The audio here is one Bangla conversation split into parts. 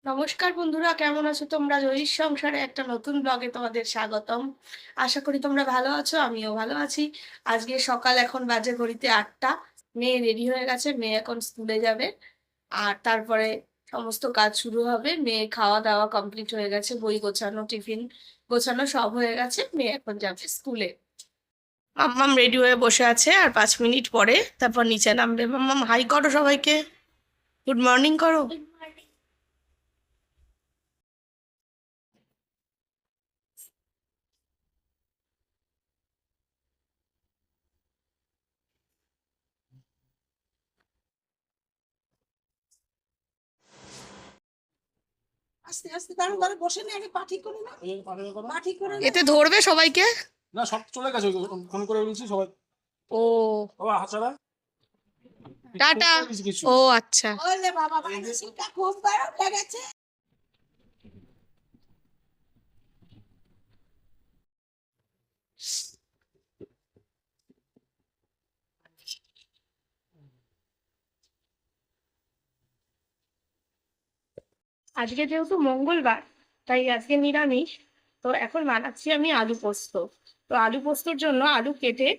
নমস্কার বন্ধুরা, কেমন আছো তোমরা? জয়ীর সংসারে একটা নতুন ব্লগে তোমাদের স্বাগতম। আশা করি তোমরা ভালো আছো, আমিও ভালো আছি। আজকে সকাল, এখন বাজে ঘড়িতে 8টা। মেয়ে রেডি হয়ে গেছে, মেয়ে এখন স্কুলে যাবে। আর তারপরে সমস্ত কাজ শুরু হবে। মেয়ে খাওয়া দাওয়া কমপ্লিট হয়ে গেছে, বই গোছানো, টিফিন গোছানো সব হয়ে গেছে। মেয়ে এখন যাবে স্কুলে। মাম্মাম রেডি হয়ে বসে আছে, আর 5 মিনিট পরে তারপর নিচে নামবে। মাম্মাম হাই করো সবাইকে, গুড মর্নিং করো। আস্তে আস্তে দাঁড়ান, দাঁড়ান, বসে নে, আগে পাঠি করে না, পাঠি করে নে। এতে ধরবে সবাইকে। না, সব চলে গেছে। ফোন করে বলছি সবাই। ও, বাবা হাসারা টাটা। কিছু। ও আচ্ছা। ওলে বাবা, বাতাসটা খুব গরম লেগেছে। আজকে যেহেতু মঙ্গলবার, তাই আজকে নিরামিষ। তো এখন বানাচ্ছি আমি আলু পোস্ত। তো আলু পোস্তর জন্য আলু কেটে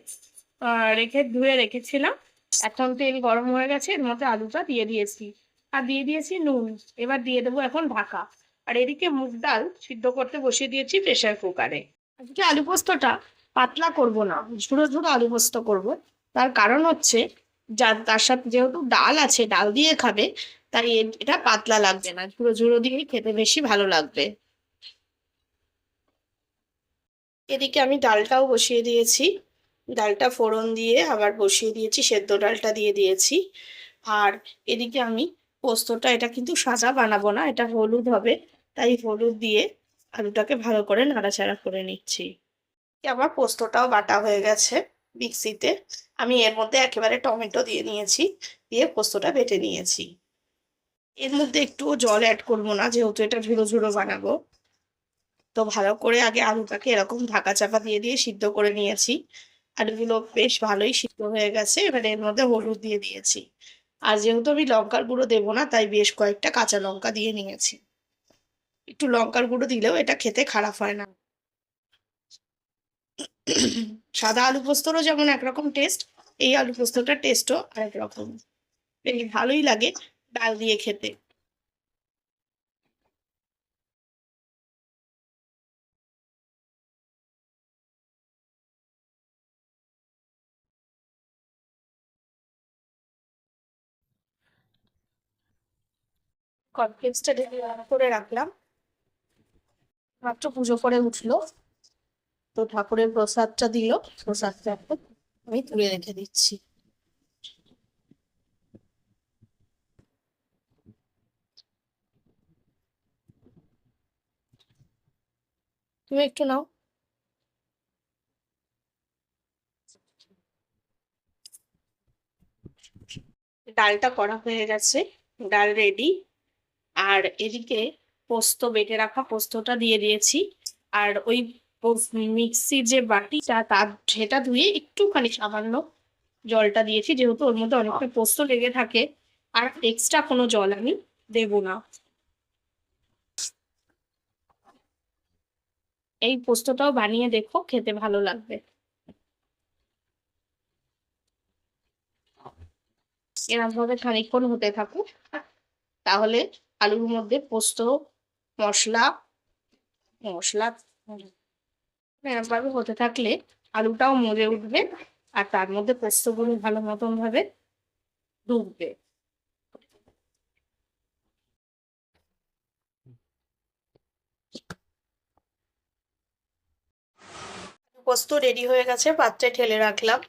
রেখে ধুয়ে রেখেছিলাম। এখন তেল গরম হয়ে গেছে, এর মধ্যে আলুটা দিয়ে দিয়েছি। আর দিয়ে দিয়েছি নুন। এবার দিয়ে দেবো এখন ঢাকা। আর এদিকে মুগ ডাল সিদ্ধ করতে বসিয়ে দিয়েছি প্রেসার কুকারে। আজকে আলু পোস্তটা পাতলা করব না, ঝুড়ো ঝুড়ো আলু পোস্ত করব। তার কারণ হচ্ছে, তার সাথে যেহেতু ডাল আছে, ডাল দিয়ে খাবে, তাই এটা পাতলা লাগবে না, ঝুড়ো ঝুড়ো দিয়েই খেতে বেশি ভালো লাগবে। এদিকে আমি ডালটাও বসিয়ে দিয়েছি। ডালটা ফোড়ন দিয়ে আবার বসিয়ে দিয়েছি, সেদ্ধ ডালটা দিয়ে দিয়েছি। আর এদিকে আমি পোস্তটা, এটা কিন্তু সাদা বানাবো না, এটা হলুদ হবে। তাই হলুদ দিয়ে আলুটাকে ভালো করে নাড়াচাড়া করে নিচ্ছি। আমার পোস্তটাও বাটা হয়ে গেছে মিক্সিতে। আমি এর মধ্যে একেবারে টমেটো দিয়ে নিয়েছি, দিয়ে পোস্তটা বেটে নিয়েছি। এর মধ্যে একটুও জল অ্যাড করবো না, যেহেতু এটা ঝুড়ো ঝুড়ো বানাবো। তো ভালো করে আগে আলুটাকে এরকম ঢাকা চাপা দিয়ে দিয়ে সিদ্ধ করে নিয়েছি। আলুগুলো বেশ ভালোই সিদ্ধ হয়ে গেছে, এবারে এর মধ্যে হলুদ দিয়ে দিয়েছি। আর যেহেতু আমি লঙ্কার গুঁড়ো দেবো না, তাই বেশ কয়েকটা কাঁচা লঙ্কা দিয়ে নিয়েছি। একটু লঙ্কার গুঁড়ো দিলেও এটা খেতে খারাপ হয় না। সাদা আলু পোস্তরও যেমন একরকম টেস্ট, এই আলু পোস্তটার টেস্টও আরেক রকম। বেশ ভালোই লাগে ডাল দিয়ে খেতে। কনফ্লেক্সটা ঢেলে করে রাখলাম, মাত্র পুজো করে উঠলো। তো ঠাকুরের প্রসাদটা দিল, প্রসাদটা এখন আমি তুলে রেখে দিচ্ছি। তুমি একটু নাও। ডালটা করা হয়ে গেছে, ডাল রেডি। আর এদিকে পোস্ত, বেটে রাখা পোস্তটা দিয়ে দিয়েছি। আর ওই মিক্সির যে বাটিটা, তার সেটা ধুয়ে একটুখানি সামান্য জলটা দিয়েছি, যেহেতু ওর মধ্যে অনেকটা পোস্ত লেগে থাকে। আর এক্সট্রা কোনো জল আমি দেবো না। এই পোস্তটাও বানিয়ে দেখো, খেতে ভালো লাগবে। এরকম ভাবে খানিকক্ষণ হতে থাকুক, তাহলে আলুর মধ্যে পোস্ত মশলা মশলা এরকম ভাবে হতে থাকলে আলুটাও মজে উঠবে, আর তার মধ্যে পোস্তগুলো ভালো মতন ভাবে ডুববে। পোস্ত রেডি হয়ে গেছে, পাত্রে ঢেলে রাখলাম।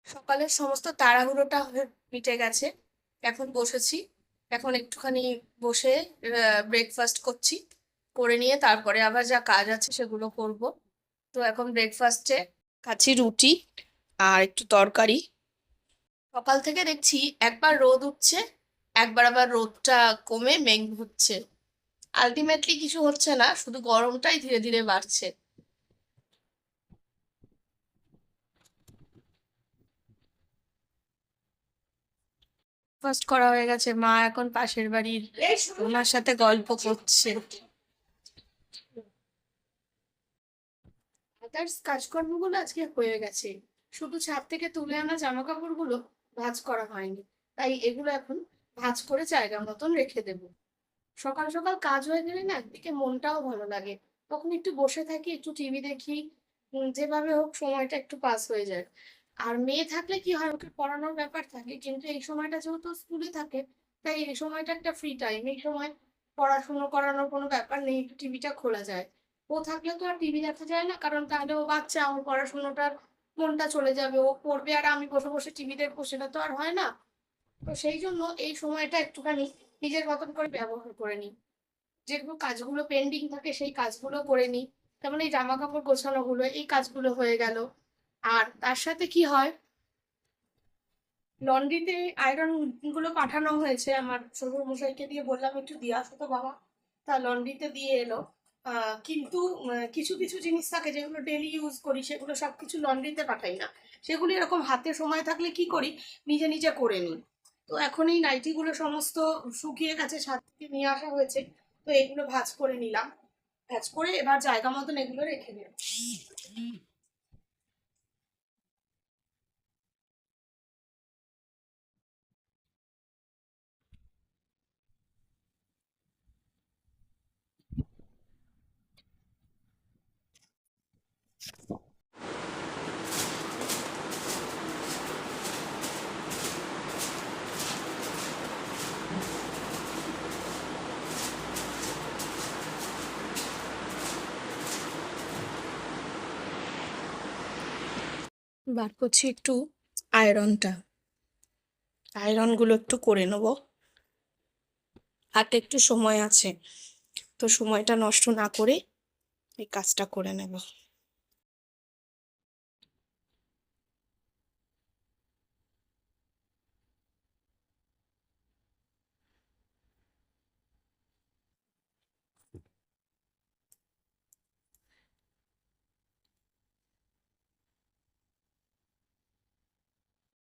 সকালের সমস্ত তাড়াহুড়োটা মিটে গেছে। এখন বসেছি, এখন একটুখানি বসে ব্রেকফাস্ট করছি, করে নিয়ে তারপরে আবার যা কাজ আছে সেগুলো করব। তো এখন ব্রেকফাস্টে খাচ্ছি রুটি আর একটু তরকারি। সকাল থেকে দেখছি একবার রোদ উঠছে, একবার আবার রোদটা কমে মেঘ হচ্ছে। আলটিমেটলি কিছু হচ্ছে না, শুধু গরমটাই ধীরে ধীরে বাড়ছে। ফার্স্ট করা হয়ে গেছে, মা এখন পাশের বাড়ির ওনার সাথে গল্প করছে। আদার্স কাজকর্মগুলো আজকে হয়ে গেছে, শুধু ছাদ থেকে তুলে আনা জামা কাপড়গুলো ভাঁজ করা হয়নি, তাই এগুলো এখন ভাঁজ করে জায়গা মতন রেখে দেব। সকাল সকাল কাজ হয়ে গেলে না একদিকে মনটাও ভালো লাগে, তখন একটু বসে থাকি, একটু টিভি দেখি, যেভাবে হোক সময়টা একটু পাস হয়ে যায়। আর মেয়ে থাকলে কি হয়, ওকে পড়ানোর ব্যাপার থাকে, কিন্তু এই সময়টা যেহেতু স্কুলে থাকে, তাই এই সময়টা একটা ফ্রি টাইম, এই সময় পড়াশুনো করানোর কোনো ব্যাপার নেই, একটু টিভিটা খোলা যায়। ও থাকলে তো আর টিভি দেখা যায় না, কারণ তাহলে ও বাচ্চা, ওর পড়াশোনাটার মনটা চলে যাবে, ও পড়বে আর আমি বসে বসে টিভি দেখবো, সেটা তো আর হয় না। তো সেই জন্য এই সময়টা একটুখানি নিজের মতন করে ব্যবহার করে নিই, যেগুলো কাজগুলো পেন্ডিং থাকে সেই কাজগুলো করে নিই। যেমন এই জামা কাপড় গোছানো গুলো, এই কাজগুলো হয়ে গেল। আর তার সাথে কি হয়, লন্ড্রিতে আয়রন গুলো পাঠানো হয়েছে, আমার শ্বশুর মশাইকে দিয়ে বললাম একটু দিয়ে আসো তো বাবা, তা লন্ড্রিতে দিয়ে এলো। কিন্তু কিছু কিছু জিনিস থাকে যেগুলো ডেলি ইউজ করি, সেগুলো সবকিছু লন্ড্রিতে পাঠাই না, সেগুলো এরকম হাতে সময় থাকলে কি করি, নিজে নিজে করে নিই। তো এখন এই নাইটিগুলো সমস্ত শুকিয়ে গেছে, ছাদ থেকে নিয়ে আসা হয়েছে, তো এগুলো ভাঁজ করে নিলাম, ভাঁজ করে এবার জায়গা মতন এগুলো রেখে দিলাম। বার করছি একটু আয়রনটা, আয়রনগুলো একটু করে নেবো, হাতে একটু সময় আছে, তো সময়টা নষ্ট না করে এই কাজটা করে নেব।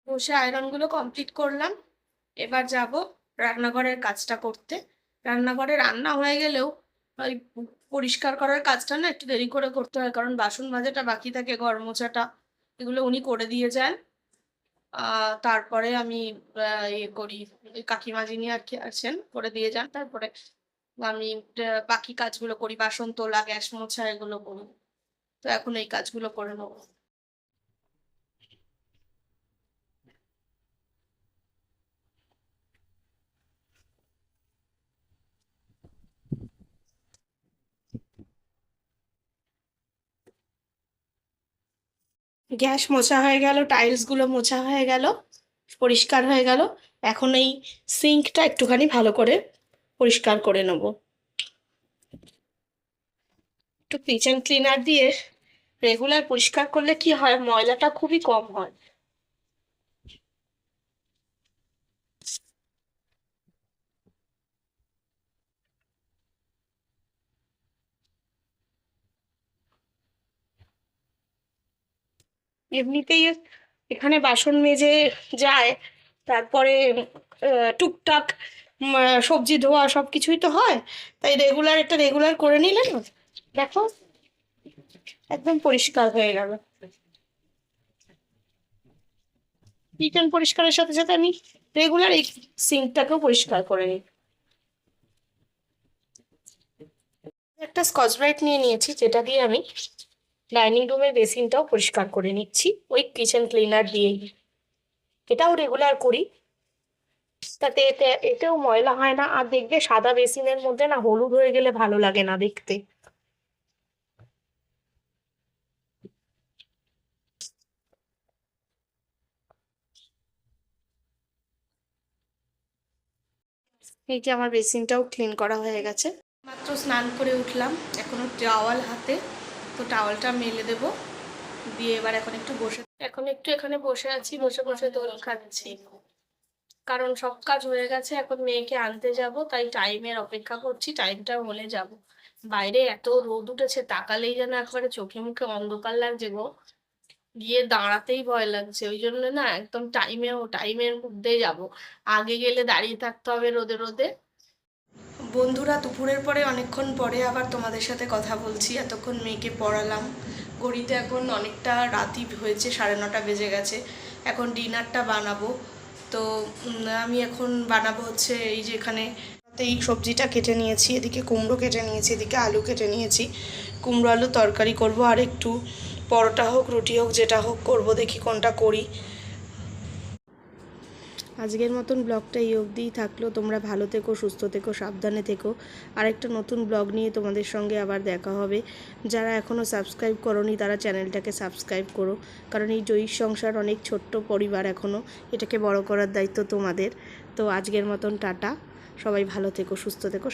বসে আয়রনগুলো কমপ্লিট করলাম, এবার যাব রান্নাঘরের কাজটা করতে। রান্নাঘরে রান্না হয়ে গেলেও ওই পরিষ্কার করার কাজটা না একটু দেরি করে করতে হয়, কারণ বাসন মাজাটা বাকি থাকে, ঘর মোছাটা, এগুলো উনি করে দিয়ে যান। তারপরে আমি ইয়ে করি, ওই কাকিমা যিনি আর কি আছেন করে দিয়ে যান, তারপরে আমি বাকি কাজগুলো করি, বাসন তোলা, গ্যাস মোছা, এগুলো করি। তো এখন এই কাজগুলো করে নেবো। গ্যাস মোছা হয়ে গেল, টাইলস গুলো মোছা হয়ে গেল, পরিষ্কার হয়ে গেল। এখন এই সিঙ্কটা একটুখানি ভালো করে পরিষ্কার করে নেব, একটু কিচেন ক্লিনার দিয়ে রেগুলার পরিষ্কার করলে কি হয়, ময়লাটা খুবই কম হয়। এমনিতেই এখানে বাসন মেজে যায়, তারপরে টুকটাক সবজি ধোয়া সবকিছুই তো হয়, তাই রেগুলার এটা রেগুলার করে নিলে না, দেখো একদম পরিষ্কার হয়ে গেল। কিচেন পরিষ্কারের সাথে সাথে আমি রেগুলার এই সিঙ্কটাকেও পরিষ্কার করে নিই। একটা স্কচ ব্রাইট নিয়ে নিয়েছি, যেটা দিয়ে আমি ডাইনিং রুমের বেসিনটাও পরিষ্কার করে নিচ্ছি ওই কিচেন ক্লিনার দিয়েই। এটাও রেগুলার করি, তাতে এতেও ময়লা হয় না, আর দেখবে সাদা বেসিনের মধ্যে না হলুদ হয়ে গেলে ভালো লাগে না দেখতে। এই যে আমার বেসিনটাও ক্লিন করা হয়ে গেছে। মাত্র স্নান করে উঠলাম, এখনো টাওয়াল হাতে, তো টাওয়ালটা মেলে দেবো, দিয়ে এবার এখন একটু এখানে বসে আছি, বসে বসে দোল খাচ্ছি, কারণ সব কাজ হয়ে গেছে। এখন মেয়েকে আনতে যাব, তাই টাইমের অপেক্ষা করছি, টাইমটা হলে যাব। বাইরে এত রোদ উঠেছে, তাকালেই যেন একবারে চোখে মুখে অন্ধকার লাগছে গো, গিয়ে দাঁড়াতেই ভয় লাগছে। ওই জন্য না একদম টাইমের মধ্যেই যাব, আগে গেলে দাঁড়িয়ে থাকতে হবে রোদে রোদে। বন্ধুরা, দুপুরের পরে অনেকক্ষণ পরে আবার তোমাদের সাথে কথা বলছি। এতক্ষণ মেয়েকে পড়ালাম, ঘড়িতে এখন অনেকটা রাতই হয়েছে, 9:30 বেজে গেছে। এখন ডিনারটা বানাবো। তো আমি এখন বানাবো হচ্ছে এই যে এখানে এই সবজিটা কেটে নিয়েছি, এদিকে কুমড়ো কেটে নিয়েছি, এদিকে আলু কেটে নিয়েছি। কুমড়ো আলু তরকারি করব, আর একটু পরোটা হোক রুটি হোক যেটা হোক করব, দেখি কোনটা করি। আজকের মতন ব্লগটা এই অবধিই থাকলো। তোমরা ভালো থেকো, সুস্থ থেকো, সাবধানে থেকো। আর একটা নতুন ব্লগ নিয়ে তোমাদের সঙ্গে আবার দেখা হবে। যারা এখনও সাবস্ক্রাইব করোনি তারা চ্যানেলটাকে সাবস্ক্রাইব করো, কারণ এই জয়ীর সংসার অনেক ছোট্ট পরিবার এখনও, এটাকে বড় করার দায়িত্ব তোমাদের। তো আজকের মতন টাটা, সবাই ভালো থেকো, সুস্থ থেকো।